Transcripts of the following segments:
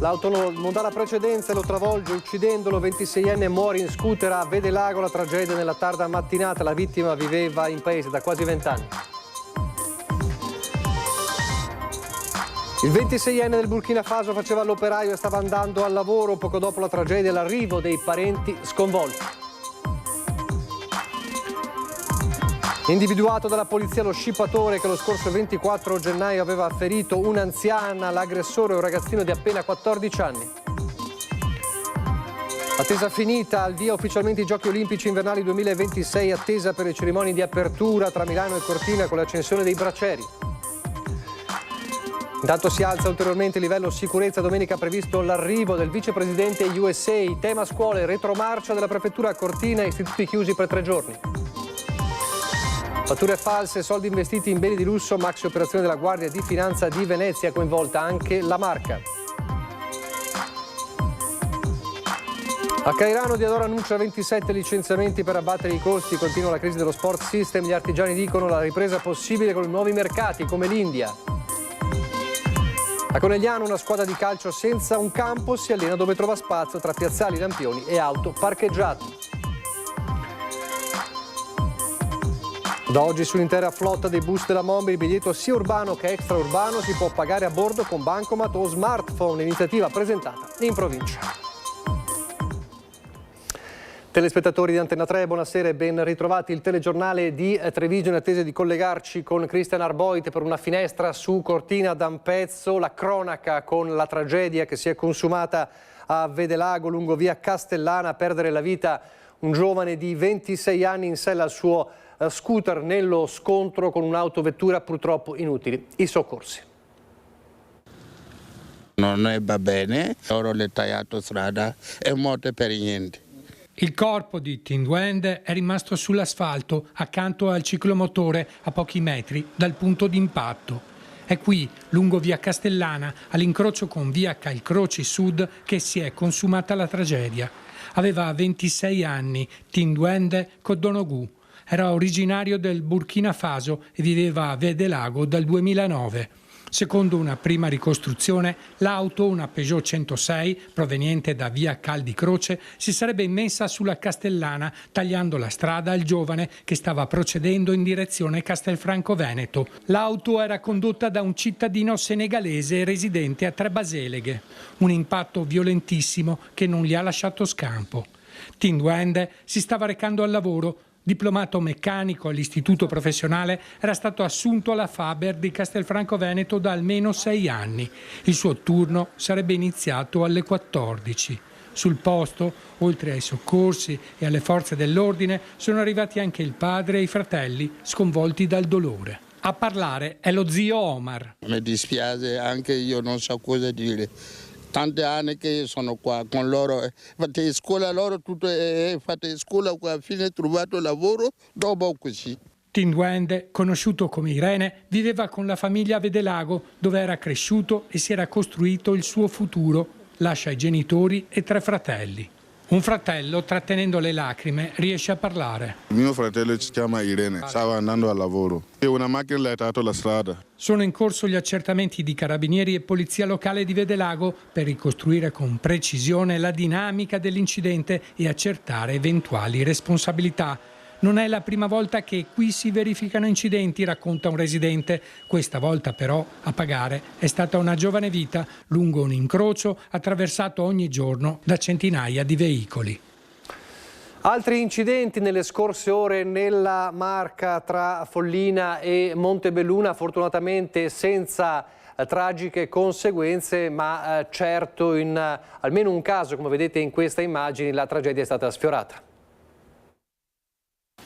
L'auto non dà la precedenza e lo travolge uccidendolo. 26enne muore in scooter a Vedelago. La tragedia nella tarda mattinata. La vittima viveva in paese da quasi 20 anni. Il 26enne del Burkina Faso faceva l'operaio e stava andando al lavoro. Poco dopo la tragedia, l'arrivo dei parenti sconvolti. Individuato dalla polizia lo scippatore che lo scorso 24 gennaio aveva ferito un'anziana, l'aggressore un ragazzino di appena 14 anni. Attesa finita, al via ufficialmente i Giochi Olimpici Invernali 2026, attesa per le cerimonie di apertura tra Milano e Cortina con l'accensione dei bracieri. Intanto si alza ulteriormente il livello sicurezza, domenica previsto l'arrivo del vicepresidente USA, tema scuole, retromarcia della prefettura a Cortina, istituti chiusi per 3 giorni. Fatture false, soldi investiti in beni di lusso, maxi operazione della Guardia di Finanza di Venezia, coinvolta anche la Marca. A Cairano Diadora annuncia 27 licenziamenti per abbattere i costi, continua la crisi dello sport system, gli artigiani dicono la ripresa possibile con i nuovi mercati come l'India. A Conegliano una squadra di calcio senza un campo si allena dove trova spazio tra piazzali, lampioni e auto parcheggiate. Da oggi sull'intera flotta dei bus della Mondi il biglietto sia urbano che extraurbano si può pagare a bordo con bancomat o smartphone, iniziativa presentata in provincia. Telespettatori di Antenna 3, buonasera e ben ritrovati. Il telegiornale di Treviso in attesa di collegarci con Christian Arboit per una finestra su Cortina d'Ampezzo, la cronaca con la tragedia che si è consumata a Vedelago lungo via Castellana, a perdere la vita un giovane di 26 anni in sella al suo scooter nello scontro con un'autovettura, purtroppo inutili i soccorsi. Non va bene, loro le tagliato strada, è morto per niente. Il corpo di Tinduende è rimasto sull'asfalto accanto al ciclomotore a pochi metri dal punto d'impatto. È qui, lungo via Castellana, all'incrocio con via Calcroci Sud, che si è consumata la tragedia. Aveva 26 anni, Tinduende Kodonogou. Era originario del Burkina Faso e viveva a Vedelago dal 2009. Secondo una prima ricostruzione, l'auto, una Peugeot 106, proveniente da via Cal di Croce, si sarebbe immessa sulla Castellana, tagliando la strada al giovane che stava procedendo in direzione Castelfranco Veneto. L'auto era condotta da un cittadino senegalese residente a Trebaseleghe. Un impatto violentissimo che non gli ha lasciato scampo. Tinduende si stava recando al lavoro. Diplomato meccanico all'istituto professionale, era stato assunto alla Faber di Castelfranco Veneto da almeno 6 anni. Il suo turno sarebbe iniziato alle 14. Sul posto, oltre ai soccorsi e alle forze dell'ordine, sono arrivati anche il padre e i fratelli, sconvolti dal dolore. A parlare è lo zio Omar. Mi dispiace, anche io non so cosa dire. Tanti anni che sono qua con loro, fate scuola loro, tutto fate scuola qua, alla fine trovato lavoro, dopo così. Tinduende, conosciuto come Irene, viveva con la famiglia a Vedelago, dove era cresciuto e si era costruito il suo futuro. Lascia i genitori e 3 fratelli. Un fratello, trattenendo le lacrime, riesce a parlare. Mio fratello si chiama Irene, stava andando al lavoro e una macchina le ha dato la strada. Sono in corso gli accertamenti di carabinieri e polizia locale di Vedelago per ricostruire con precisione la dinamica dell'incidente e accertare eventuali responsabilità. Non è la prima volta che qui si verificano incidenti, racconta un residente. Questa volta però a pagare è stata una giovane vita lungo un incrocio attraversato ogni giorno da centinaia di veicoli. Altri incidenti nelle scorse ore nella Marca tra Follina e Montebelluna, fortunatamente senza tragiche conseguenze, ma certo in almeno un caso, come vedete in queste immagini, la tragedia è stata sfiorata.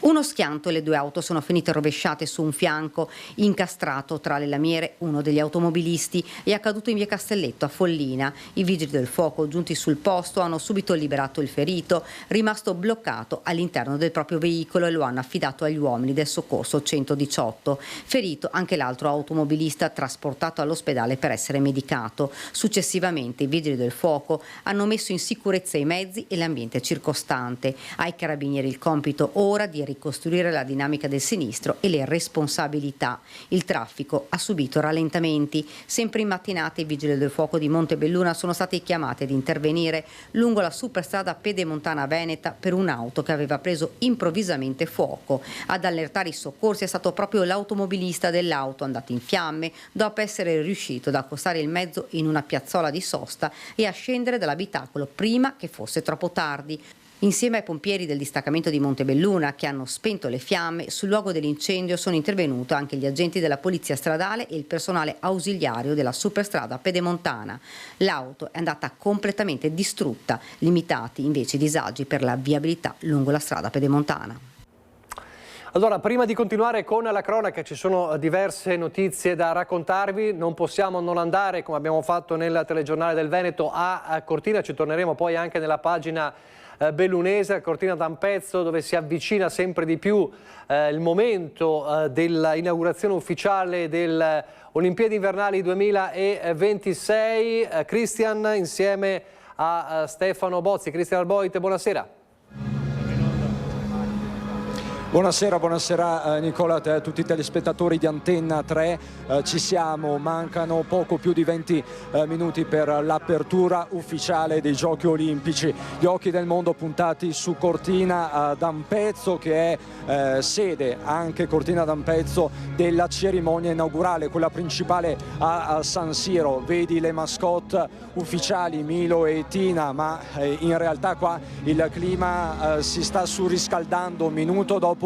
Uno schianto e le 2 auto sono finite rovesciate su un fianco, incastrato tra le lamiere uno degli automobilisti. È accaduto in via Castelletto a Follina. I vigili del fuoco giunti sul posto hanno subito liberato il ferito, rimasto bloccato all'interno del proprio veicolo, e lo hanno affidato agli uomini del soccorso 118. Ferito anche l'altro automobilista, trasportato all'ospedale per essere medicato. Successivamente i vigili del fuoco hanno messo in sicurezza i mezzi e l'ambiente circostante. Ai carabinieri il compito ora di ricostruire la dinamica del sinistro e le responsabilità. Il traffico ha subito rallentamenti. Sempre in mattinata i vigili del fuoco di Montebelluna sono stati chiamati ad intervenire lungo la superstrada pedemontana veneta per un'auto che aveva preso improvvisamente fuoco. Ad allertare i soccorsi è stato proprio l'automobilista dell'auto, andato in fiamme dopo essere riuscito ad accostare il mezzo in una piazzola di sosta e a scendere dall'abitacolo prima che fosse troppo tardi. Insieme ai pompieri del distaccamento di Montebelluna che hanno spento le fiamme, sul luogo dell'incendio sono intervenuti anche gli agenti della polizia stradale e il personale ausiliario della superstrada pedemontana. L'auto è andata completamente distrutta, limitati invece i disagi per la viabilità lungo la strada pedemontana. Allora, prima di continuare con la cronaca, ci sono diverse notizie da raccontarvi, non possiamo non andare, come abbiamo fatto nel telegiornale del Veneto, a Cortina, ci torneremo poi anche nella pagina bellunese, a Cortina d'Ampezzo, dove si avvicina sempre di più il momento dell'inaugurazione ufficiale delle Olimpiadi Invernali 2026. Christian insieme a Stefano Bozzi. Christian Arboit, buonasera. Buonasera Nicola, a te, a tutti i telespettatori di Antenna 3, ci siamo, mancano poco più di 20 minuti per l'apertura ufficiale dei Giochi Olimpici. Gli occhi del mondo puntati su Cortina d'Ampezzo, che è sede, anche Cortina d'Ampezzo, della cerimonia inaugurale, quella principale a San Siro. Vedi le mascotte ufficiali Milo e Tina, ma in realtà qua il clima si sta surriscaldando minuto dopo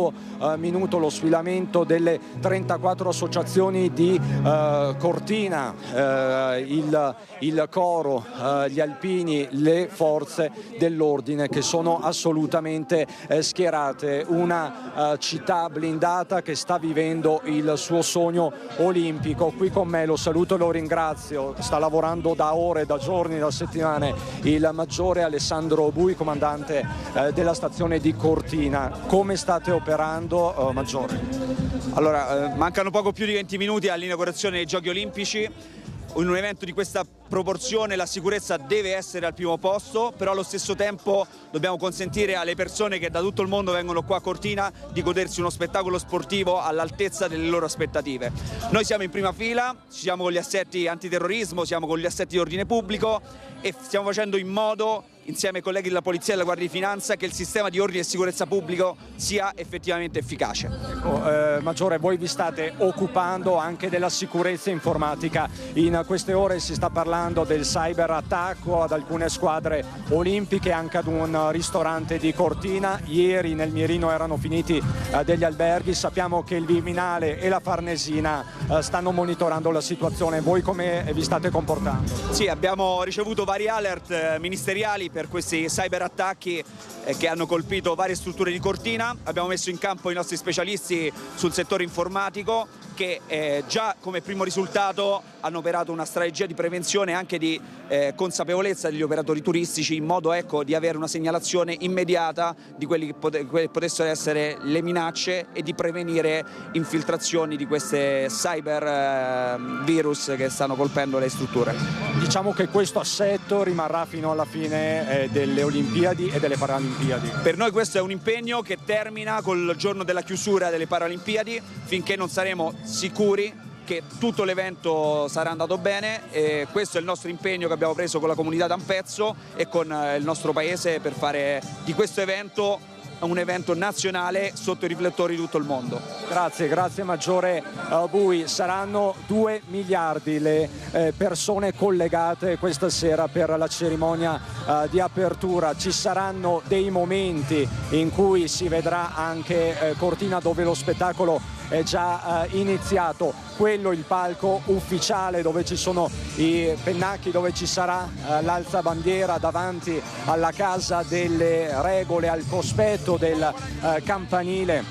minuto. Lo sfilamento delle 34 associazioni di Cortina, il coro, gli alpini, le forze dell'ordine che sono assolutamente schierate. Una città blindata che sta vivendo il suo sogno olimpico. Qui con me, lo saluto e lo ringrazio, sta lavorando da ore, da giorni, da settimane, il maggiore Alessandro Bui, comandante della stazione di Cortina. Come state operando, maggiore? Allora, mancano poco più di 20 minuti all'inaugurazione dei Giochi Olimpici. In un evento di questa proporzione la sicurezza deve essere al primo posto, però allo stesso tempo dobbiamo consentire alle persone che da tutto il mondo vengono qua a Cortina di godersi uno spettacolo sportivo all'altezza delle loro aspettative. Noi siamo in prima fila, siamo con gli assetti antiterrorismo, siamo con gli assetti di ordine pubblico e stiamo facendo in modo, insieme ai colleghi della Polizia e della Guardia di Finanza, che il sistema di ordine e sicurezza pubblico sia effettivamente efficace. Maggiore, voi vi state occupando anche della sicurezza informatica. In queste ore si sta parlando del cyberattacco ad alcune squadre olimpiche, anche ad un ristorante di Cortina. Ieri nel mirino erano finiti degli alberghi. Sappiamo che il Viminale e la Farnesina stanno monitorando la situazione. Voi come vi state comportando? Sì, abbiamo ricevuto vari alert ministeriali per questi cyberattacchi che hanno colpito varie strutture di Cortina. Abbiamo messo in campo i nostri specialisti sul settore informatico che già come primo risultato hanno operato una strategia di prevenzione e anche di consapevolezza degli operatori turistici, in modo di avere una segnalazione immediata di quelli che potessero essere le minacce e di prevenire infiltrazioni di queste cyber virus che stanno colpendo le strutture. Diciamo che questo assetto rimarrà fino alla fine delle Olimpiadi e delle Paralimpiadi. Per noi questo è un impegno che termina col giorno della chiusura delle Paralimpiadi, finché non saremo sicuri che tutto l'evento sarà andato bene, e questo è il nostro impegno che abbiamo preso con la comunità d'Ampezzo e con il nostro paese per fare di questo evento un evento nazionale sotto i riflettori di tutto il mondo. Grazie Maggiore Bui. Saranno 2 miliardi le persone collegate questa sera per la cerimonia di apertura. Ci saranno dei momenti in cui si vedrà anche Cortina, dove lo spettacolo è già iniziato, quello il palco ufficiale dove ci sono i pennacchi, dove ci sarà l'alzabandiera davanti alla Casa delle Regole, al cospetto del campanile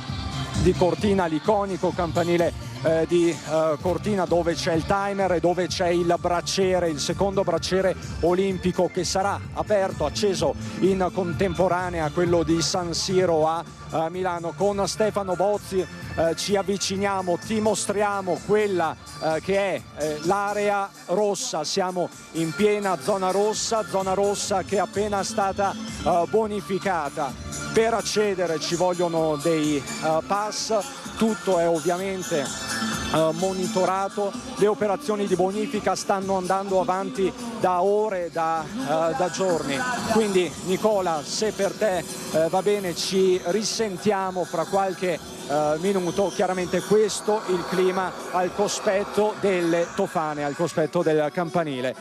di Cortina, l'iconico campanile di Cortina, dove c'è il timer e dove c'è il bracciere, il secondo bracciere olimpico, che sarà aperto, acceso in contemporanea a quello di San Siro a Milano. Con Stefano Bozzi ci avviciniamo, ti mostriamo quella che è l'area rossa. Siamo in piena zona rossa che è appena stata bonificata. Per accedere ci vogliono dei pass, tutto è ovviamente monitorato, le operazioni di bonifica stanno andando avanti da ore, da giorni. Quindi Nicola, se per te va bene, ci risentiamo fra qualche minuto. Chiaramente questo il clima al cospetto delle Tofane, al cospetto del campanile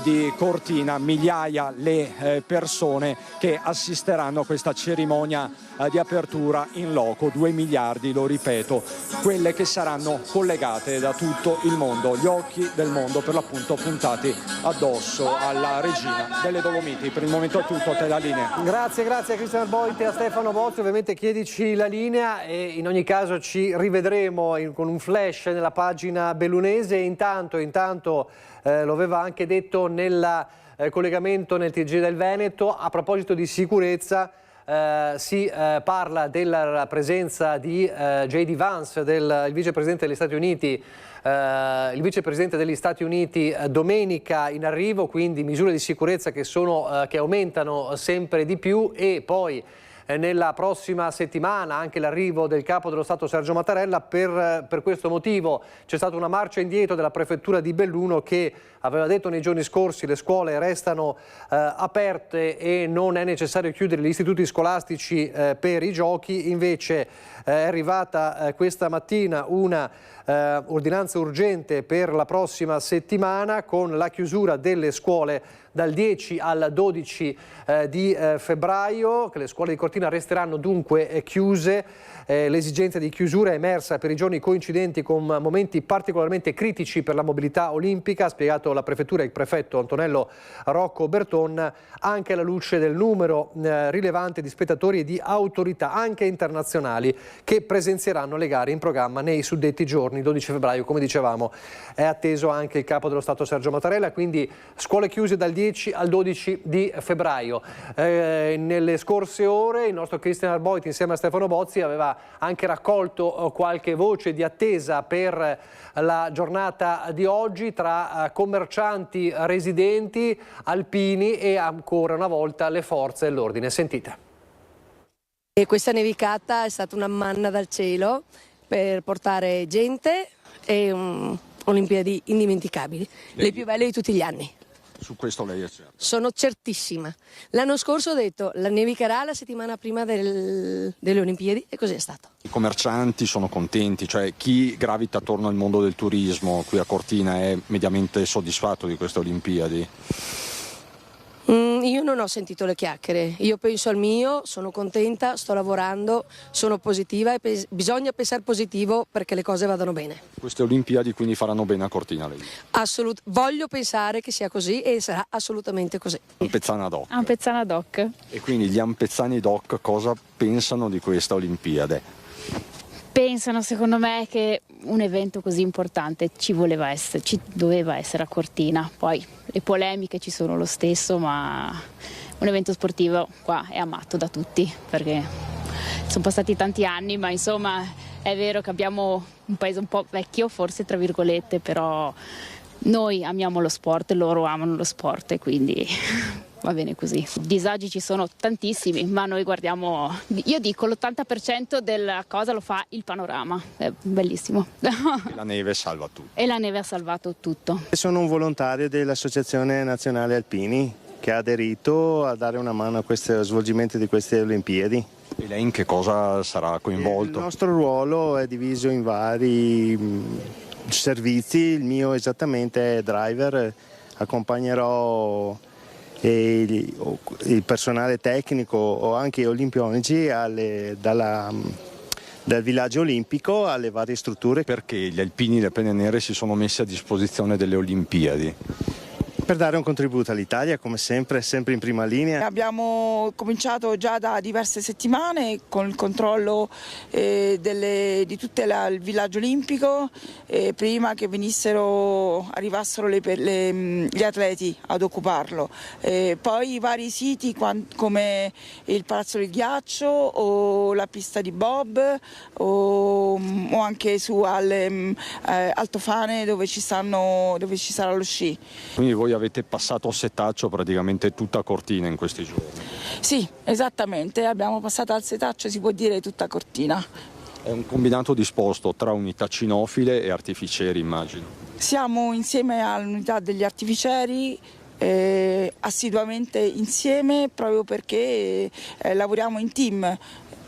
di Cortina. Migliaia le persone che assisteranno a questa cerimonia di apertura in loco. 2 miliardi, lo ripeto, quelle che saranno collegate da tutto il mondo, gli occhi del mondo per l'appunto puntati addosso alla regina delle Dolomiti. Per il momento è tutto, te la linea. Grazie a Christian Arboit e a Stefano Bozzi. Ovviamente chiedici la linea e in ogni caso ci rivedremo con un flash nella pagina bellunese. Intanto lo aveva anche detto nel collegamento nel TG del Veneto, a proposito di sicurezza si parla della presenza di J.D. Vance, il vicepresidente degli Stati Uniti, domenica in arrivo, quindi misure di sicurezza che aumentano sempre di più, e poi nella prossima settimana anche l'arrivo del capo dello Stato Sergio Mattarella. Per questo motivo c'è stata una marcia indietro della prefettura di Belluno, che aveva detto nei giorni scorsi le scuole restano aperte e non è necessario chiudere gli istituti scolastici per i giochi. Invece è arrivata questa mattina una ordinanza urgente per la prossima settimana, con la chiusura delle scuole dal 10 al 12 di febbraio, che le scuole di Cortina resteranno dunque chiuse. L'esigenza di chiusura è emersa per i giorni coincidenti con momenti particolarmente critici per la mobilità olimpica, ha spiegato la prefettura e il prefetto Antonello Rocco Berton, anche alla luce del numero rilevante di spettatori e di autorità anche internazionali che presenzieranno le gare in programma nei suddetti giorni. 12 febbraio, come dicevamo, è atteso anche il capo dello Stato Sergio Mattarella, quindi scuole chiuse dal 10 al 12 di febbraio. Nelle scorse ore il nostro Christian Arboit insieme a Stefano Bozzi aveva anche raccolto qualche voce di attesa per la giornata di oggi tra commercianti, residenti, alpini e ancora una volta le forze dell'ordine. Sentite. E questa nevicata è stata una manna dal cielo per portare gente e Olimpiadi indimenticabili, le più belle di tutti gli anni. Su questo lei è certo? Sono certissima. L'anno scorso ho detto la nevicherà la settimana prima delle Olimpiadi e così è stato. I commercianti sono contenti, cioè chi gravita attorno al mondo del turismo qui a Cortina è mediamente soddisfatto di queste Olimpiadi? Io non ho sentito le chiacchiere, io penso al mio, sono contenta, sto lavorando, sono positiva e bisogna pensare positivo perché le cose vadano bene. Queste Olimpiadi quindi faranno bene a Cortina, lei? Voglio pensare che sia così e sarà assolutamente così. Ampezzana Doc. Ampezzana Doc. E quindi gli ampezzani Doc cosa pensano di questa Olimpiade? Pensano, secondo me, che un evento così importante ci doveva essere a Cortina. Poi le polemiche ci sono lo stesso, ma un evento sportivo qua è amato da tutti, perché sono passati tanti anni, ma insomma è vero che abbiamo un paese un po' vecchio, forse tra virgolette, però noi amiamo lo sport e loro amano lo sport e quindi va bene così. Disagi ci sono tantissimi, ma noi guardiamo, io dico l'80% della cosa lo fa il panorama, è bellissimo. E la neve salva tutto. E la neve ha salvato tutto. Sono un volontario dell'Associazione Nazionale Alpini che ha aderito a dare una mano a questo svolgimento di queste Olimpiadi. E lei in che cosa sarà coinvolto? Il nostro ruolo è diviso in vari servizi, il mio esattamente è driver, accompagnerò il personale tecnico o anche gli olimpionici dal villaggio olimpico alle varie strutture. Perché gli alpini e le penne nere si sono messi a disposizione delle Olimpiadi? Per dare un contributo all'Italia, come sempre in prima linea. Abbiamo cominciato già da diverse settimane con il controllo di tutto il villaggio olimpico, prima che arrivassero gli atleti ad occuparlo. Poi i vari siti come il Palazzo del Ghiaccio o la pista di bob o anche su Altofane dove ci sarà lo sci. Quindi voi avete avete passato a setaccio praticamente tutta Cortina in questi giorni. Sì, esattamente, abbiamo passato al setaccio, si può dire, tutta Cortina. È un combinato disposto tra unità cinofile e artificieri, immagino. Siamo insieme all'unità degli artificieri, assiduamente insieme, proprio perché lavoriamo in team.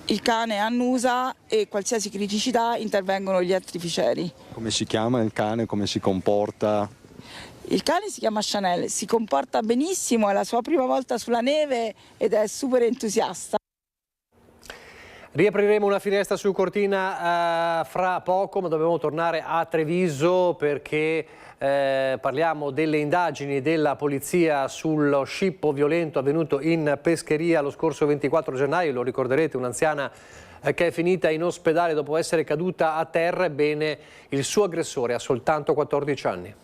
Il cane annusa e qualsiasi criticità intervengono gli artificieri. Come si chiama il cane? Come si comporta? Il cane si chiama Chanel, si comporta benissimo, è la sua prima volta sulla neve ed è super entusiasta. Riapriremo una finestra su Cortina fra poco, ma dobbiamo tornare a Treviso perché parliamo delle indagini della polizia sullo scippo violento avvenuto in pescheria lo scorso 24 gennaio. Lo ricorderete, un'anziana che è finita in ospedale dopo essere caduta a terra. Ebbene, il suo aggressore ha soltanto 14 anni.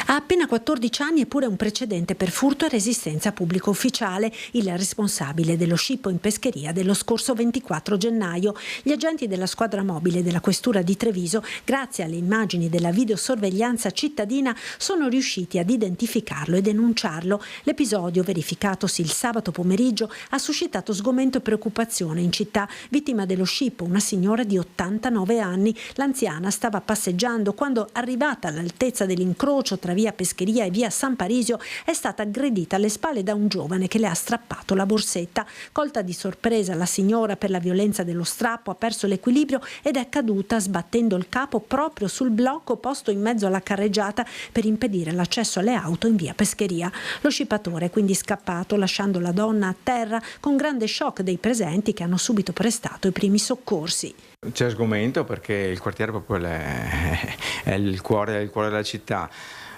Ha appena 14 anni eppure un precedente per furto e resistenza pubblico ufficiale, il responsabile dello scippo in pescheria dello scorso 24 gennaio. Gli agenti della squadra mobile della questura di Treviso, grazie alle immagini della videosorveglianza cittadina, sono riusciti ad identificarlo e denunciarlo. L'episodio, verificatosi il sabato pomeriggio, ha suscitato sgomento e preoccupazione in città. Vittima dello scippo una signora di 89 anni. L'anziana stava passeggiando quando, arrivata all'altezza dell'incrocio tra via Pescheria e via San Parisio, è stata aggredita alle spalle da un giovane che le ha strappato la borsetta. Colta di sorpresa, la signora, per la violenza dello strappo, ha perso l'equilibrio ed è caduta sbattendo il capo proprio sul blocco posto in mezzo alla carreggiata per impedire l'accesso alle auto in via Pescheria. Lo scippatore è quindi scappato lasciando la donna a terra, con grande shock dei presenti che hanno subito prestato i primi soccorsi. C'è sgomento perché il quartiere proprio è il cuore della città.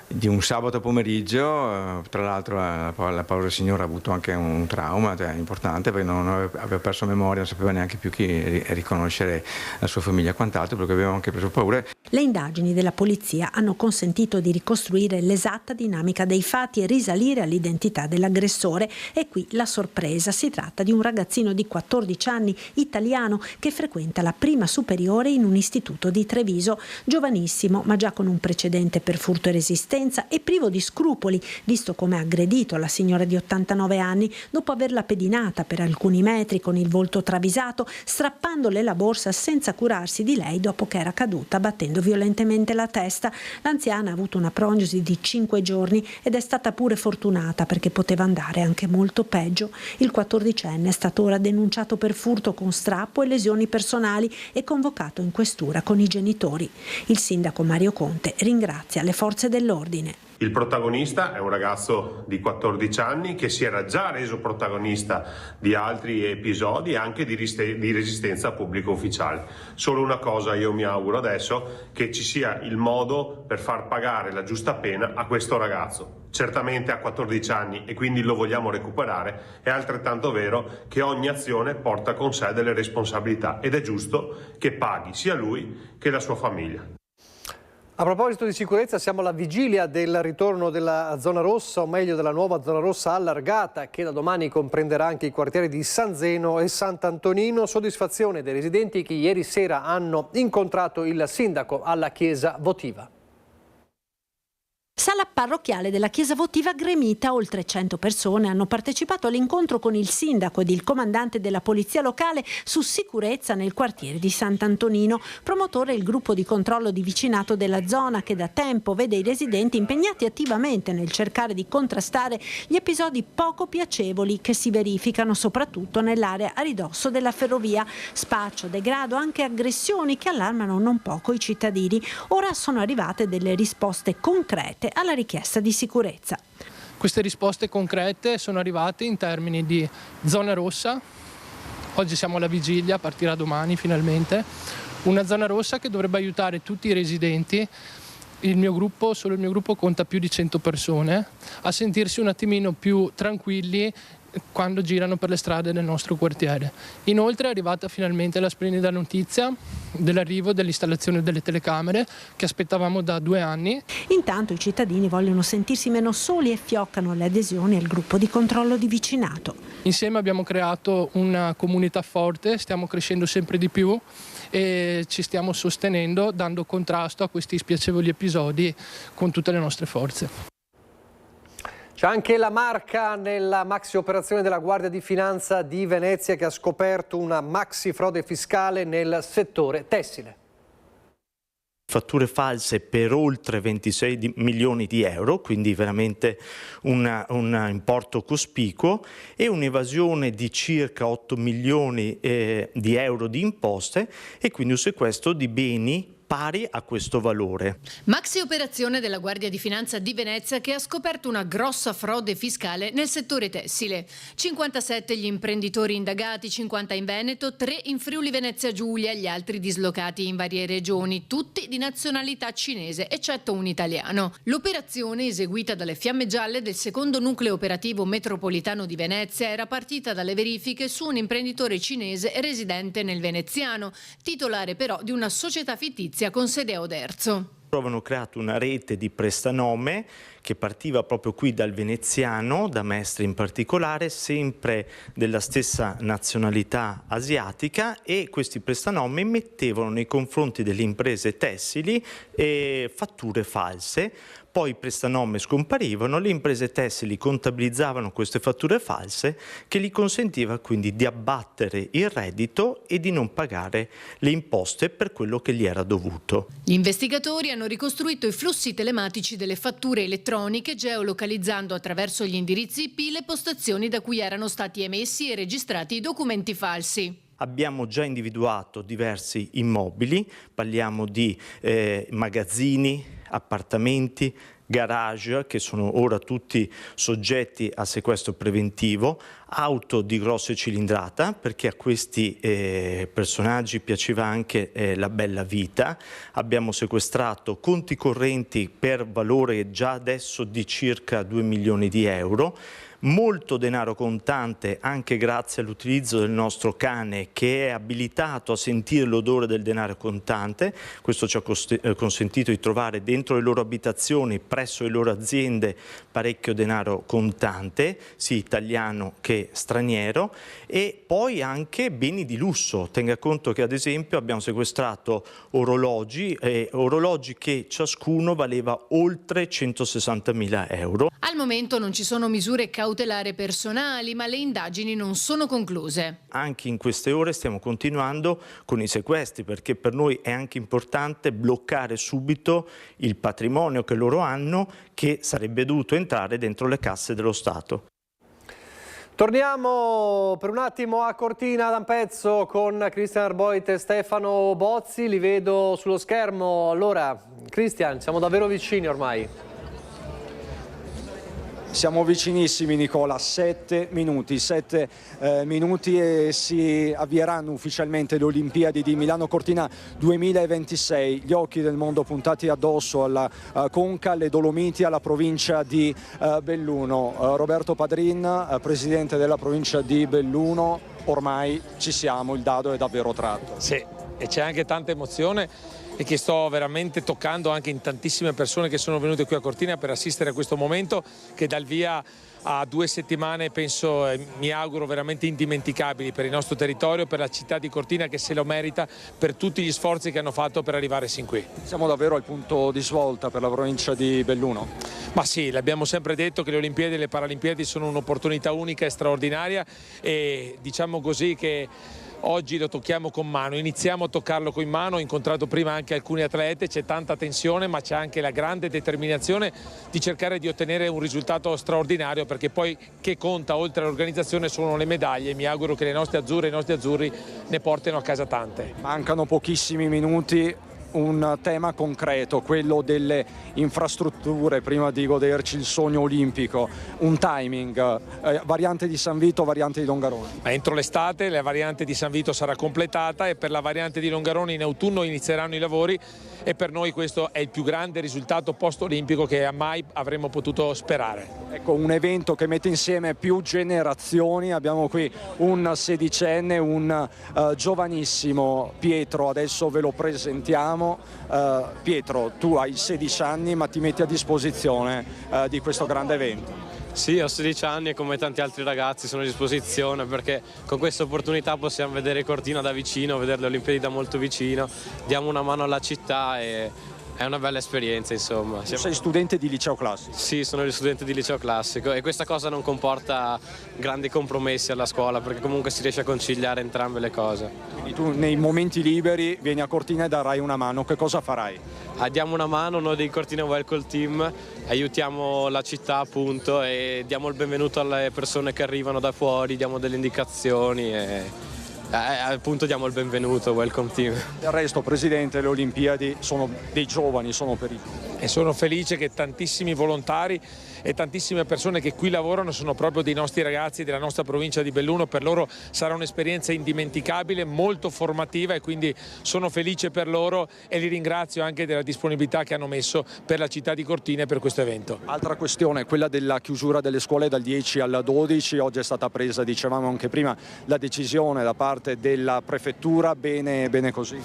Di un sabato pomeriggio, tra l'altro la povera signora ha avuto anche un trauma importante perché non aveva perso memoria, non sapeva neanche più chi riconoscere la sua famiglia e quant'altro, perché aveva anche preso paura. Le indagini della polizia hanno consentito di ricostruire l'esatta dinamica dei fatti e risalire all'identità dell'aggressore. E qui la sorpresa: si tratta di un ragazzino di 14 anni, italiano, che frequenta la prima superiore in un istituto di Treviso. Giovanissimo, ma già con un precedente per furto e resistenza e privo di scrupoli, visto come ha aggredito la signora di 89 anni dopo averla pedinata per alcuni metri con il volto travisato, strappandole la borsa senza curarsi di lei dopo che era caduta, battendo violentemente la testa. L'anziana ha avuto una prognosi di 5 giorni ed è stata pure fortunata, perché poteva andare anche molto peggio. Il 14enne è stato ora denunciato per furto con strappo e lesioni personali e convocato in questura con i genitori. Il sindaco Mario Conte ringrazia le forze dell'ordine. Il protagonista è un ragazzo di 14 anni che si era già reso protagonista di altri episodi anche di resistenza pubblico ufficiale. Solo una cosa io mi auguro adesso: che ci sia il modo per far pagare la giusta pena a questo ragazzo. Certamente ha 14 anni e quindi lo vogliamo recuperare. È altrettanto vero che ogni azione porta con sé delle responsabilità ed è giusto che paghi sia lui che la sua famiglia. A proposito di sicurezza, siamo alla vigilia del ritorno della zona rossa, o meglio della nuova zona rossa allargata, che da domani comprenderà anche i quartieri di San Zeno e Sant'Antonino. Soddisfazione dei residenti che ieri sera hanno incontrato il sindaco alla chiesa votiva. Sala parrocchiale della chiesa votiva gremita, oltre 100 persone hanno partecipato all'incontro con il sindaco ed il comandante della polizia locale su sicurezza nel quartiere di Sant'Antonino. Promotore il gruppo di controllo di vicinato della zona, che da tempo vede i residenti impegnati attivamente nel cercare di contrastare gli episodi poco piacevoli che si verificano soprattutto nell'area a ridosso della ferrovia. Spaccio, degrado, anche aggressioni che allarmano non poco i cittadini. Ora sono arrivate delle risposte concrete alla richiesta di sicurezza. Queste risposte concrete sono arrivate in termini di zona rossa. Oggi siamo alla vigilia, partirà domani finalmente. Una zona rossa che dovrebbe aiutare tutti i residenti. Solo il mio gruppo conta più di 100 persone, a sentirsi un attimino più tranquilli quando girano per le strade del nostro quartiere. Inoltre è arrivata finalmente la splendida notizia dell'arrivo dell'installazione delle telecamere che aspettavamo da 2 anni. Intanto i cittadini vogliono sentirsi meno soli e fioccano le adesioni al gruppo di controllo di vicinato. Insieme abbiamo creato una comunità forte, stiamo crescendo sempre di più e ci stiamo sostenendo, dando contrasto a questi spiacevoli episodi con tutte le nostre forze. C'è anche la Marca nella maxi operazione della Guardia di Finanza di Venezia che ha scoperto una maxi frode fiscale nel settore tessile. Fatture false per oltre 26 milioni di euro, quindi veramente un importo cospicuo, e un'evasione di circa 8 milioni di euro di imposte e quindi un sequestro di beni pari a questo valore. Maxi operazione della Guardia di Finanza di Venezia che ha scoperto una grossa frode fiscale nel settore tessile. 57 gli imprenditori indagati, 50 in Veneto, 3 in Friuli Venezia Giulia, gli altri dislocati in varie regioni, tutti di nazionalità cinese, eccetto un italiano. L'operazione, eseguita dalle Fiamme Gialle del secondo nucleo operativo metropolitano di Venezia, era partita dalle verifiche su un imprenditore cinese residente nel veneziano, titolare però di una società fittizia con sede a Oderzo. Avevano creato una rete di prestanome che partiva proprio qui dal veneziano, da Mestre in particolare, sempre della stessa nazionalità asiatica, e questi prestanome mettevano nei confronti delle imprese tessili fatture false. Poi i prestanome scomparivano, le imprese tessili contabilizzavano queste fatture false che gli consentiva quindi di abbattere il reddito e di non pagare le imposte per quello che gli era dovuto. Gli investigatori hanno ricostruito i flussi telematici delle fatture elettroniche, geolocalizzando attraverso gli indirizzi IP le postazioni da cui erano stati emessi e registrati i documenti falsi. Abbiamo già individuato diversi immobili, parliamo di magazzini, appartamenti, garage che sono ora tutti soggetti a sequestro preventivo, auto di grossa cilindrata perché a questi personaggi piaceva anche la bella vita. Abbiamo sequestrato conti correnti per valore già adesso di circa 2 milioni di euro. Molto denaro contante anche grazie all'utilizzo del nostro cane che è abilitato a sentire l'odore del denaro contante. Questo ci ha consentito di trovare dentro le loro abitazioni, presso le loro aziende, parecchio denaro contante, sia italiano che straniero, e poi anche beni di lusso. Tenga conto che ad esempio abbiamo sequestrato orologi che ciascuno valeva oltre 160.000 euro. Al momento non ci sono misure cautelari personali, ma le indagini non sono concluse. Anche in queste ore stiamo continuando con i sequestri perché per noi è anche importante bloccare subito il patrimonio che loro hanno, che sarebbe dovuto entrare dentro le casse dello Stato. Torniamo per un attimo a Cortina d'Ampezzo con Cristian Arboit e Stefano Bozzi. Li vedo sullo schermo. Allora, Cristian, siamo davvero vicini ormai. Siamo vicinissimi, Nicola, 7 minuti e si avvieranno ufficialmente le Olimpiadi di Milano Cortina 2026. Gli occhi del mondo puntati addosso alla Conca, alle Dolomiti, alla provincia di Belluno. Roberto Padrin, presidente della provincia di Belluno, ormai ci siamo, il dado è davvero tratto. Sì, e c'è anche tanta emozione e che sto veramente toccando anche in tantissime persone che sono venute qui a Cortina per assistere a questo momento che dà il via a 2 settimane, penso, mi auguro veramente indimenticabili per il nostro territorio, per la città di Cortina che se lo merita per tutti gli sforzi che hanno fatto per arrivare sin qui. Siamo davvero al punto di svolta per la provincia di Belluno. Ma sì, l'abbiamo sempre detto che le Olimpiadi e le Paralimpiadi sono un'opportunità unica e straordinaria e diciamo così che oggi lo tocchiamo con mano, iniziamo a toccarlo con mano. Ho incontrato prima anche alcuni atleti, c'è tanta tensione ma c'è anche la grande determinazione di cercare di ottenere un risultato straordinario, perché poi che conta oltre all'organizzazione sono le medaglie e mi auguro che le nostre azzurre e i nostri azzurri ne portino a casa tante. Mancano pochissimi minuti. Un tema concreto, quello delle infrastrutture, prima di goderci il sogno olimpico, un timing, variante di San Vito, variante di Longarone. Entro l'estate la variante di San Vito sarà completata e per la variante di Longarone in autunno inizieranno i lavori e per noi questo è il più grande risultato post-olimpico che mai avremmo potuto sperare. Ecco, un evento che mette insieme più generazioni, abbiamo qui un sedicenne, un giovanissimo Pietro, adesso ve lo presentiamo. Pietro, tu hai 16 anni ma ti metti a disposizione di questo grande evento. Sì, ho 16 anni e come tanti altri ragazzi sono a disposizione perché con questa opportunità possiamo vedere Cortina da vicino, vedere le Olimpiadi da molto vicino, diamo una mano alla città e è una bella esperienza, insomma. Sei studente di liceo classico? Sì, sono studente di liceo classico e questa cosa non comporta grandi compromessi alla scuola perché comunque si riesce a conciliare entrambe le cose. Quindi tu nei momenti liberi vieni a Cortina e darai una mano, che cosa farai? Diamo una mano, noi del Cortina Welcome Team, aiutiamo la città appunto e diamo il benvenuto alle persone che arrivano da fuori, diamo delle indicazioni e appunto diamo il benvenuto, welcome team. Del resto, Presidente, le Olimpiadi sono dei giovani, sono per i giovani. E sono felice che tantissimi volontari e tantissime persone che qui lavorano sono proprio dei nostri ragazzi della nostra provincia di Belluno. Per loro sarà un'esperienza indimenticabile, molto formativa, e quindi sono felice per loro e li ringrazio anche della disponibilità che hanno messo per la città di Cortina e per questo evento. Altra questione, quella della chiusura delle scuole dal 10 al 12, oggi è stata presa, dicevamo anche prima, la decisione da parte della prefettura, bene così.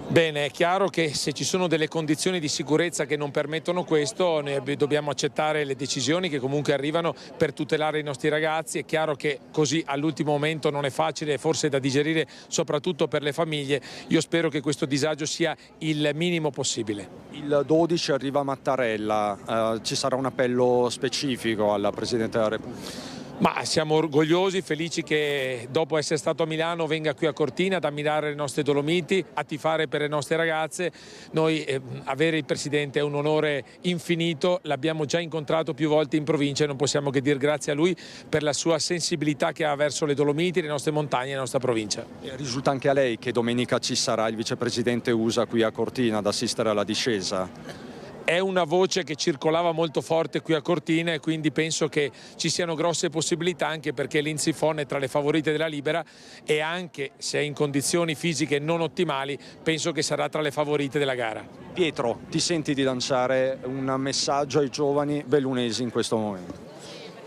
Bene, è chiaro che se ci sono delle condizioni di sicurezza che non permettono questo, noi dobbiamo accettare le decisioni che comunque arrivano per tutelare i nostri ragazzi. È chiaro che così all'ultimo momento non è facile, forse da digerire soprattutto per le famiglie. Io spero che questo disagio sia il minimo possibile. Il 12 arriva Mattarella, ci sarà un appello specifico alla Presidente della Repubblica? Ma siamo orgogliosi, felici che dopo essere stato a Milano venga qui a Cortina ad ammirare le nostre Dolomiti, a tifare per le nostre ragazze. Noi avere il Presidente è un onore infinito, l'abbiamo già incontrato più volte in provincia e non possiamo che dire grazie a lui per la sua sensibilità che ha verso le Dolomiti, le nostre montagne e la nostra provincia. E risulta anche a lei che domenica ci sarà il Vicepresidente USA qui a Cortina ad assistere alla discesa? È una voce che circolava molto forte qui a Cortina e quindi penso che ci siano grosse possibilità, anche perché l'Inzifon è tra le favorite della Libera e anche se è in condizioni fisiche non ottimali penso che sarà tra le favorite della gara. Pietro, ti senti di lanciare un messaggio ai giovani bellunesi in questo momento?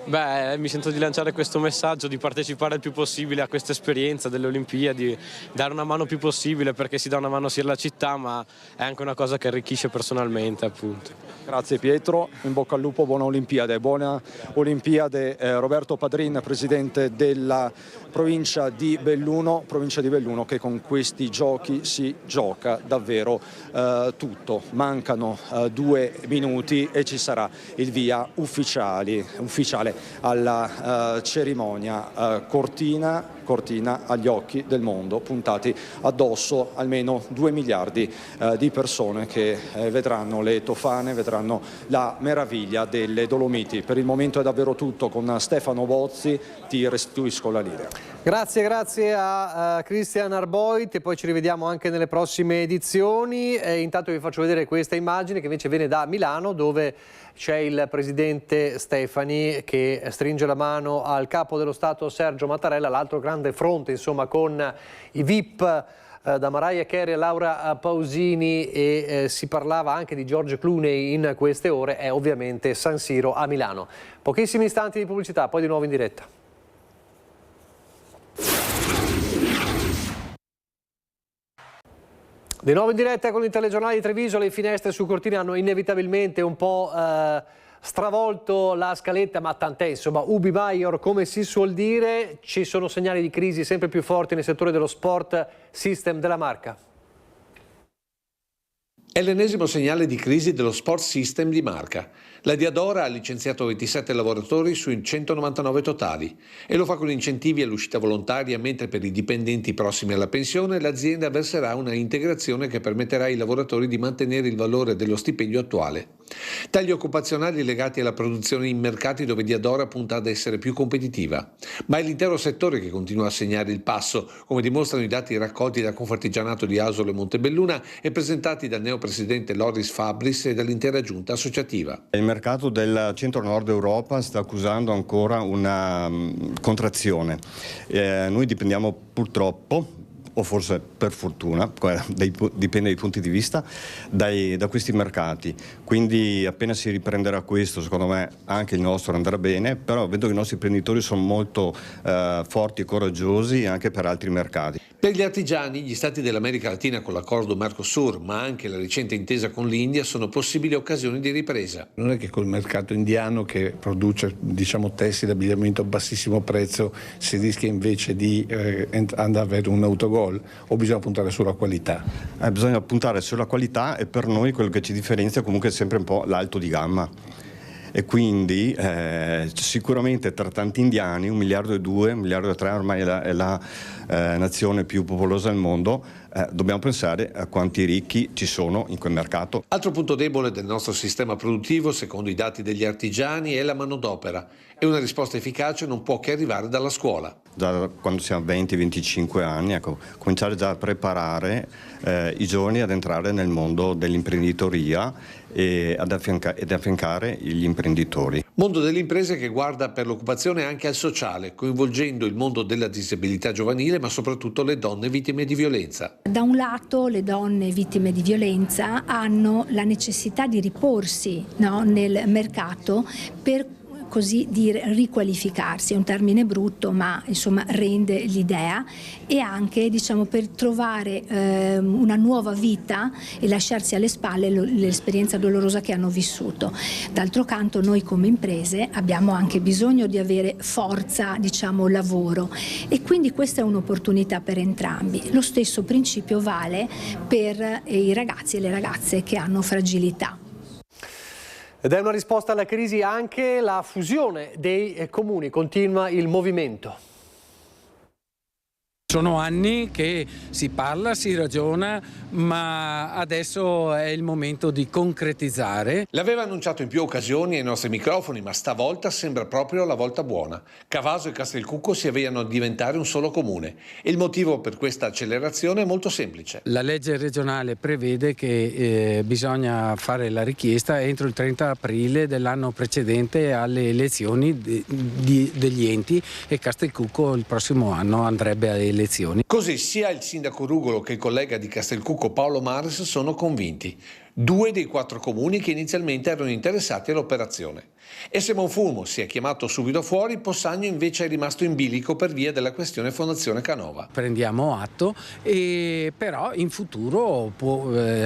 Beh, mi sento di lanciare questo messaggio, di partecipare il più possibile a questa esperienza delle Olimpiadi, dare una mano più possibile, perché si dà una mano sia alla città ma è anche una cosa che arricchisce personalmente, appunto. Grazie Pietro, in bocca al lupo, buona Olimpiade. Buona Olimpiade Roberto Padrin, Presidente della provincia di Belluno che con questi giochi si gioca davvero tutto. Mancano 2 minuti e ci sarà il via ufficiale alla cerimonia. Cortina agli occhi del mondo, puntati addosso almeno 2 miliardi di persone che vedranno le tofane, vedranno la meraviglia delle Dolomiti. Per il momento è davvero tutto, con Stefano Bozzi ti restituisco la linea. Grazie a Christian Arboit e poi ci rivediamo anche nelle prossime edizioni. Intanto vi faccio vedere questa immagine che invece viene da Milano, dove c'è il presidente Stefani che stringe la mano al capo dello Stato Sergio Mattarella, l'altro grande fronte insomma con i VIP da Mariah Carey a Laura Pausini e si parlava anche di George Clooney in queste ore, è ovviamente San Siro a Milano. Pochissimi istanti di pubblicità, poi di nuovo in diretta. Di nuovo in diretta con il telegiornale di Treviso. Le finestre su Cortina hanno inevitabilmente un po' stravolto la scaletta, ma tant'è, insomma, ubi maior, come si suol dire. Ci sono segnali di crisi sempre più forti nel settore dello sport system della Marca. È l'ennesimo segnale di crisi dello sport system di Marca. La Diadora ha licenziato 27 lavoratori sui 199 totali e lo fa con incentivi all'uscita volontaria, mentre per i dipendenti prossimi alla pensione l'azienda verserà una integrazione che permetterà ai lavoratori di mantenere il valore dello stipendio attuale. Tagli occupazionali legati alla produzione in mercati dove Diadora punta ad essere più competitiva. Ma è l'intero settore che continua a segnare il passo, come dimostrano i dati raccolti da Confartigianato di Asolo e Montebelluna e presentati dal neopresidente Loris Fabris e dall'intera giunta associativa. Il mercato del centro-nord Europa sta accusando ancora una contrazione. Noi dipendiamo purtroppo, o forse per fortuna, dipende dai punti di vista, da questi mercati. Quindi appena si riprenderà questo, secondo me anche il nostro andrà bene, però vedo che i nostri imprenditori sono molto forti e coraggiosi anche per altri mercati. Per gli artigiani, gli stati dell'America Latina con l'accordo Mercosur, ma anche la recente intesa con l'India, sono possibili occasioni di ripresa. Non è che col mercato indiano che produce tessile, abbigliamento a bassissimo prezzo si rischia invece di andare a avere un autogol, o bisogna puntare sulla qualità? Bisogna puntare sulla qualità, e per noi quello che ci differenzia comunque è sempre un po' l'alto di gamma. E quindi sicuramente tra tanti indiani, 1,2 miliardi, 1,3 miliardi ormai è la nazione più popolosa del mondo, dobbiamo pensare a quanti ricchi ci sono in quel mercato. Altro punto debole del nostro sistema produttivo, secondo i dati degli artigiani, è la manodopera, e una risposta efficace non può che arrivare dalla scuola. Da quando siamo 20-25 anni, cominciare già a preparare i giovani ad entrare nel mondo dell'imprenditoria e ad affiancare gli imprenditori. Mondo delle imprese che guarda per l'occupazione anche al sociale, coinvolgendo il mondo della disabilità giovanile, ma soprattutto le donne vittime di violenza. Da un lato le donne vittime di violenza hanno la necessità di riporsi, nel mercato per così dire riqualificarsi, è un termine brutto ma insomma rende l'idea, e anche per trovare una nuova vita e lasciarsi alle spalle l'esperienza dolorosa che hanno vissuto. D'altro canto noi come imprese abbiamo anche bisogno di avere forza, lavoro, e quindi questa è un'opportunità per entrambi. Lo stesso principio vale per i ragazzi e le ragazze che hanno fragilità. Ed è una risposta alla crisi anche la fusione dei comuni, continua il movimento. Sono anni che si parla, si ragiona, ma adesso è il momento di concretizzare. L'aveva annunciato in più occasioni ai nostri microfoni, ma stavolta sembra proprio la volta buona. Cavaso e Castelcucco si avviano a diventare un solo comune, e il motivo per questa accelerazione è molto semplice. La legge regionale prevede che bisogna fare la richiesta entro il 30 aprile dell'anno precedente alle elezioni degli enti, e Castelcucco il prossimo anno andrebbe a elezioni. Così sia il sindaco Rugolo che il collega di Castelcucco Paolo Mares sono convinti. 2 dei 4 comuni che inizialmente erano interessati all'operazione. E se Monfumo si è chiamato subito fuori, Possagno invece è rimasto in bilico per via della questione Fondazione Canova. Prendiamo atto, e però in futuro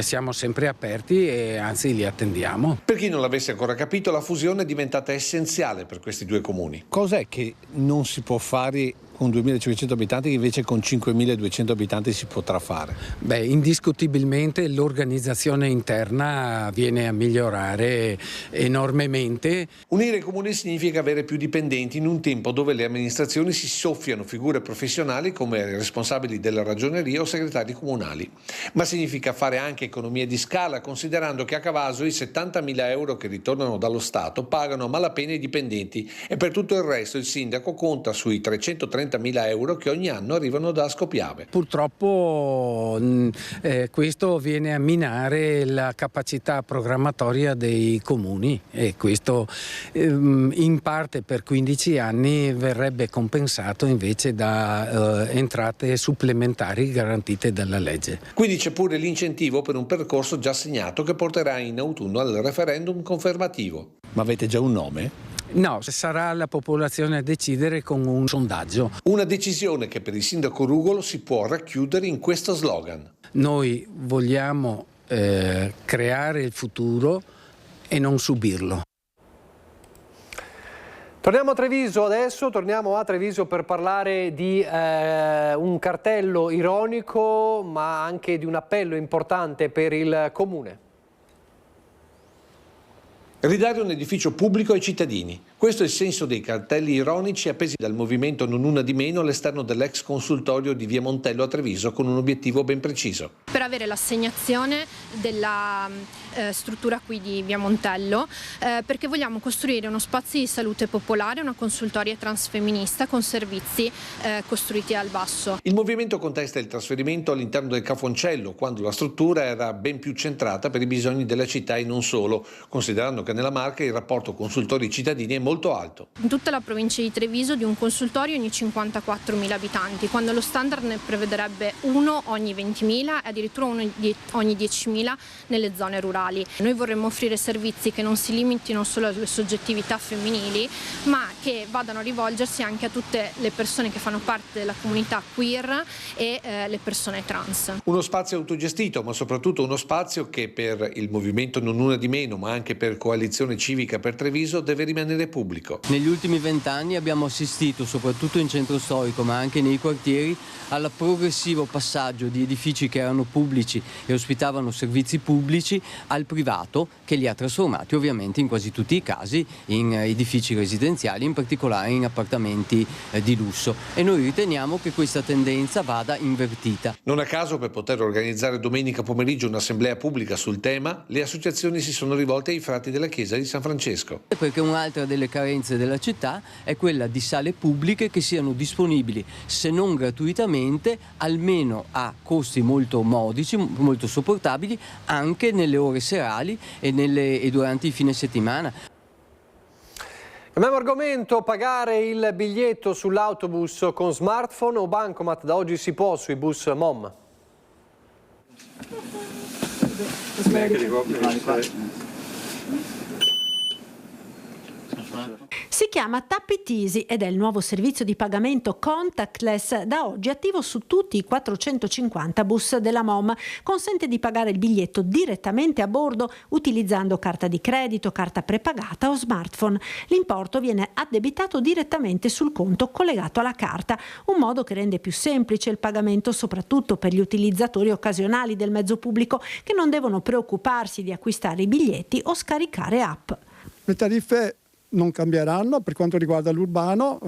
siamo sempre aperti e anzi li attendiamo. Per chi non l'avesse ancora capito, la fusione è diventata essenziale per questi 2 comuni. Cos'è che non si può fare con 2.500 abitanti che invece con 5.200 abitanti si potrà fare? Indiscutibilmente l'organizzazione interna viene a migliorare enormemente. Unire i comuni significa avere più dipendenti in un tempo dove le amministrazioni si soffiano figure professionali come responsabili della ragioneria o segretari comunali. Ma significa fare anche economie di scala, considerando che a Cavaso i 70.000 euro che ritornano dallo Stato pagano a malapena i dipendenti, e per tutto il resto il sindaco conta sui 330.000 euro che ogni anno arrivano da Scopiave. Purtroppo questo viene a minare la capacità programmatoria dei comuni, e questo in parte per 15 anni verrebbe compensato invece da entrate supplementari garantite dalla legge. Quindi c'è pure l'incentivo per un percorso già segnato che porterà in autunno al referendum confermativo. Ma avete già un nome? No, sarà la popolazione a decidere con un sondaggio. Una decisione che per il sindaco Rugolo si può racchiudere in questo slogan. Noi vogliamo creare il futuro e non subirlo. Torniamo a Treviso adesso, per parlare di un cartello ironico, ma anche di un appello importante per il comune. Ridare un edificio pubblico ai cittadini. Questo è il senso dei cartelli ironici appesi dal movimento Non Una di Meno all'esterno dell'ex consultorio di Via Montello a Treviso, con un obiettivo ben preciso. Per avere l'assegnazione della struttura qui di Via Montello, perché vogliamo costruire uno spazio di salute popolare, una consultoria transfemminista con servizi costruiti al basso. Il movimento contesta il trasferimento all'interno del Cafoncello, quando la struttura era ben più centrata per i bisogni della città e non solo, considerando che nella Marca il rapporto consultori-cittadini è molto molto alto. In tutta la provincia di Treviso di un consultorio ogni 54.000 abitanti, quando lo standard ne prevederebbe uno ogni 20.000 e addirittura uno ogni 10.000 nelle zone rurali. Noi vorremmo offrire servizi che non si limitino solo alle soggettività femminili, ma che vadano a rivolgersi anche a tutte le persone che fanno parte della comunità queer e le persone trans. Uno spazio autogestito, ma soprattutto uno spazio che per il movimento Non Una di Meno, ma anche per Coalizione Civica per Treviso, deve rimanere pubblico. Negli ultimi 20 anni abbiamo assistito, soprattutto in centro storico, ma anche nei quartieri, al progressivo passaggio di edifici che erano pubblici e ospitavano servizi pubblici al privato, che li ha trasformati ovviamente in quasi tutti i casi in edifici residenziali, in particolare in appartamenti di lusso. E noi riteniamo che questa tendenza vada invertita. Non a caso, per poter organizzare domenica pomeriggio un'assemblea pubblica sul tema, le associazioni si sono rivolte ai frati della Chiesa di San Francesco. Perché un'altra delle carenze della città è quella di sale pubbliche che siano disponibili, se non gratuitamente, almeno a costi molto modici, molto sopportabili, anche nelle ore serali e durante i fine settimana. Cambiamo argomento: pagare il biglietto sull'autobus con smartphone o bancomat. Da oggi si può sui bus MOM. Si chiama Tap It Easy ed è il nuovo servizio di pagamento contactless da oggi attivo su tutti i 450 bus della MOM. Consente di pagare il biglietto direttamente a bordo utilizzando carta di credito, carta prepagata o smartphone. L'importo viene addebitato direttamente sul conto collegato alla carta, un modo che rende più semplice il pagamento soprattutto per gli utilizzatori occasionali del mezzo pubblico che non devono preoccuparsi di acquistare i biglietti o scaricare app. Le tariffe non cambieranno per quanto riguarda l'urbano.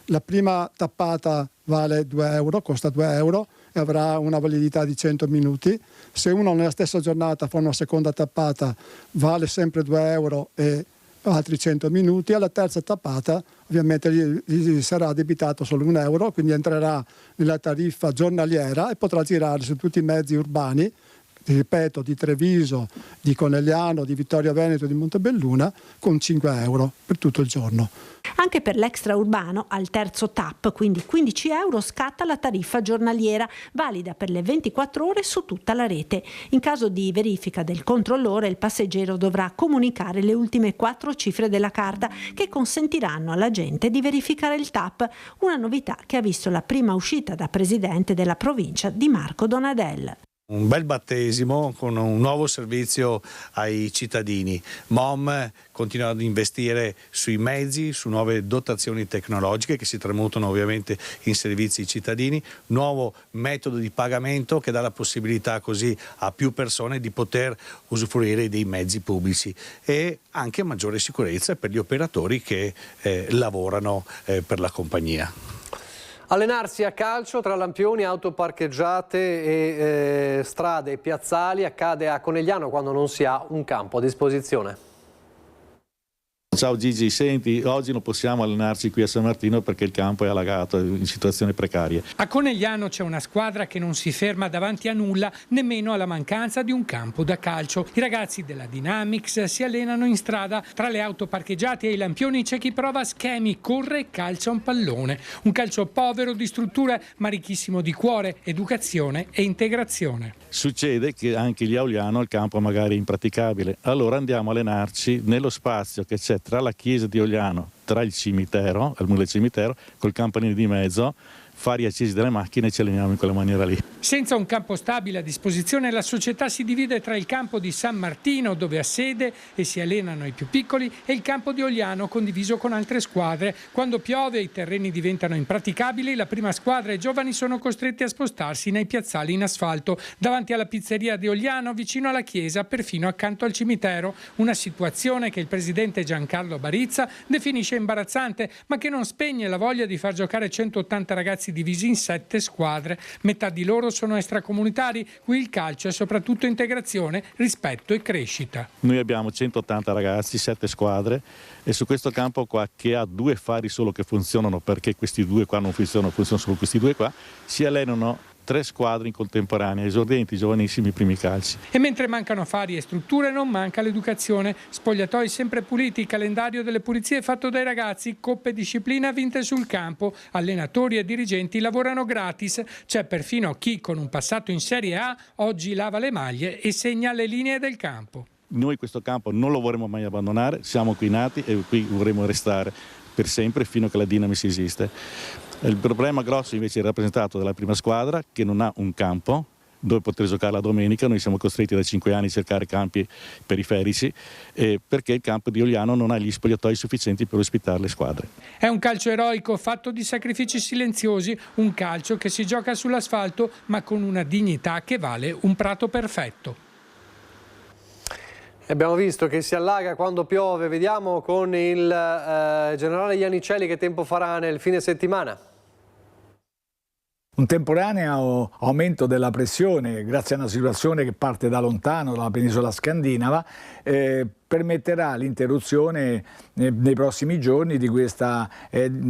La prima tappata vale 2 euro, costa 2 euro e avrà una validità di 100 minuti. Se uno nella stessa giornata fa una seconda tappata vale sempre 2 euro e altri 100 minuti. Alla terza tappata ovviamente gli sarà addebitato solo 1 euro, quindi entrerà nella tariffa giornaliera e potrà girare su tutti i mezzi urbani, ripeto, di Treviso, di Conegliano, di Vittorio Veneto e di Montebelluna, con 5 euro per tutto il giorno. Anche per l'extraurbano, al terzo tap, quindi 15 euro, scatta la tariffa giornaliera, valida per le 24 ore su tutta la rete. In caso di verifica del controllore, il passeggero dovrà comunicare le ultime 4 cifre della carta che consentiranno alla gente di verificare il tap, una novità che ha visto la prima uscita da presidente della provincia di Marco Donadel. Un bel battesimo con un nuovo servizio ai cittadini. MOM continua ad investire sui mezzi, su nuove dotazioni tecnologiche che si tramutano ovviamente in servizi ai cittadini, nuovo metodo di pagamento che dà la possibilità così a più persone di poter usufruire dei mezzi pubblici e anche maggiore sicurezza per gli operatori che lavorano per la compagnia. Allenarsi a calcio tra lampioni, auto parcheggiate e strade e piazzali accade a Conegliano quando non si ha un campo a disposizione. Ciao Gigi, senti, oggi non possiamo allenarci qui a San Martino perché il campo è allagato, è in situazione precaria. A Conegliano c'è una squadra che non si ferma davanti a nulla, nemmeno alla mancanza di un campo da calcio. I ragazzi della Dynamics si allenano in strada, tra le auto parcheggiate e i lampioni c'è chi prova schemi, corre e calcia un pallone. Un calcio povero di strutture ma ricchissimo di cuore, educazione e integrazione. Succede che anche gli Auliano il campo magari è impraticabile, allora andiamo a allenarci nello spazio che c'è tra la chiesa di Ogliano, tra il cimitero, il muro del cimitero, col campanile di mezzo, fari accesi delle macchine e ci alleniamo in quella maniera lì. Senza un campo stabile a disposizione, la società si divide tra il campo di San Martino, dove ha sede e si allenano i più piccoli, e il campo di Ogliano, condiviso con altre squadre. Quando piove e i terreni diventano impraticabili, la prima squadra e i giovani sono costretti a spostarsi nei piazzali in asfalto, davanti alla pizzeria di Ogliano, vicino alla chiesa, perfino accanto al cimitero. Una situazione che il presidente Giancarlo Barizza definisce imbarazzante, ma che non spegne la voglia di far giocare 180 ragazzi divisi in 7 squadre. Metà di loro sono extracomunitari. Qui il calcio è soprattutto integrazione, rispetto e crescita. Noi abbiamo 180 ragazzi, 7 squadre e su questo campo qua, che ha 2 fari solo che funzionano, perché questi 2 qua non funzionano, funzionano solo questi 2 qua, si allenano 3 squadre in contemporanea, esordenti, giovanissimi, primi calci. E mentre mancano affari e strutture non manca l'educazione, spogliatoi sempre puliti, calendario delle pulizie fatto dai ragazzi, coppe e disciplina vinte sul campo, allenatori e dirigenti lavorano gratis, c'è perfino chi con un passato in Serie A oggi lava le maglie e segna le linee del campo. Noi questo campo non lo vorremmo mai abbandonare, siamo qui nati e qui vorremmo restare per sempre fino a che la Dinamis esiste. Il problema grosso invece è rappresentato dalla prima squadra che non ha un campo dove poter giocare la domenica. Noi siamo costretti da 5 anni a cercare campi periferici perché il campo di Ogliano non ha gli spogliatoi sufficienti per ospitare le squadre. È un calcio eroico fatto di sacrifici silenziosi, un calcio che si gioca sull'asfalto ma con una dignità che vale un prato perfetto. Abbiamo visto che si allaga quando piove, vediamo con il generale Iannicelli che tempo farà nel fine settimana. Un temporaneo aumento della pressione grazie a una situazione che parte da lontano, dalla penisola scandinava, permetterà l'interruzione nei prossimi giorni di questa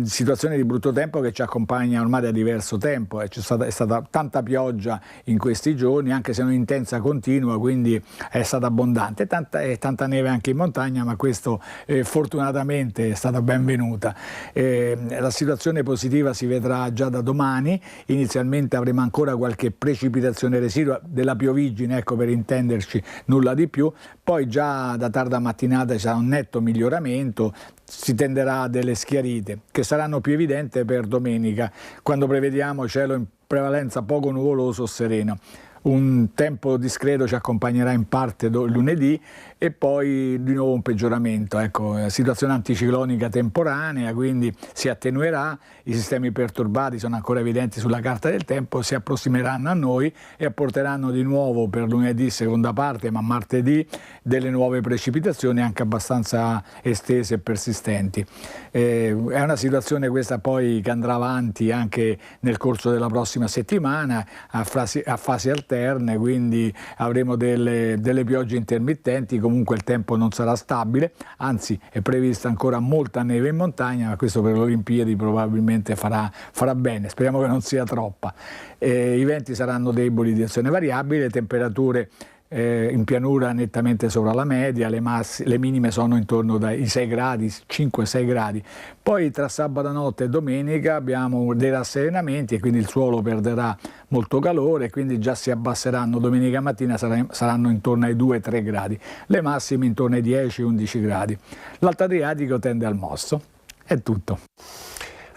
situazione di brutto tempo che ci accompagna ormai da diverso tempo. È stata tanta pioggia in questi giorni, anche se non intensa continua, quindi è stata abbondante. Tanta neve anche in montagna, ma questo fortunatamente è stata benvenuta. La situazione positiva si vedrà già da domani. Inizialmente avremo ancora qualche precipitazione residua della pioviggine, ecco, per intenderci, nulla di più. Poi già da tarda mattinata ci sarà un netto miglioramento, si tenderà a delle schiarite che saranno più evidenti per domenica, quando prevediamo cielo in prevalenza poco nuvoloso o sereno. Un tempo discreto ci accompagnerà in parte lunedì e poi di nuovo un peggioramento. Ecco, situazione anticiclonica temporanea, quindi si attenuerà, i sistemi perturbati sono ancora evidenti sulla carta del tempo, si approssimeranno a noi e apporteranno di nuovo per lunedì seconda parte, ma martedì, delle nuove precipitazioni anche abbastanza estese e persistenti. È una situazione questa poi che andrà avanti anche nel corso della prossima settimana a fasi alterne, quindi avremo delle piogge intermittenti. Comunque il tempo non sarà stabile, anzi è prevista ancora molta neve in montagna, ma questo per le Olimpiadi probabilmente farà bene, speriamo che non sia troppa. I venti saranno deboli di azione variabile, le temperature in pianura nettamente sopra la media, le minime sono intorno ai 6 gradi, 5-6 gradi. Poi tra sabato notte e domenica abbiamo dei rasserenamenti e quindi il suolo perderà molto calore, quindi già si abbasseranno, domenica mattina saranno intorno ai 2-3 gradi, le massime intorno ai 10-11 gradi. L'Alto Adriatico tende al mosso. È tutto.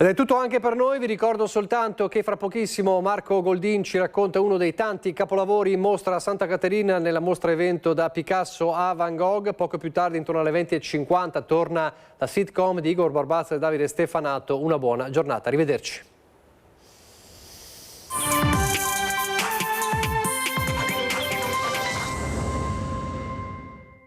Ed è tutto anche per noi, vi ricordo soltanto che fra pochissimo Marco Goldin ci racconta uno dei tanti capolavori in mostra a Santa Caterina nella mostra evento da Picasso a Van Gogh. Poco più tardi, intorno alle 20:50, torna la sitcom di Igor Barbazza e Davide Stefanato. Una buona giornata, arrivederci.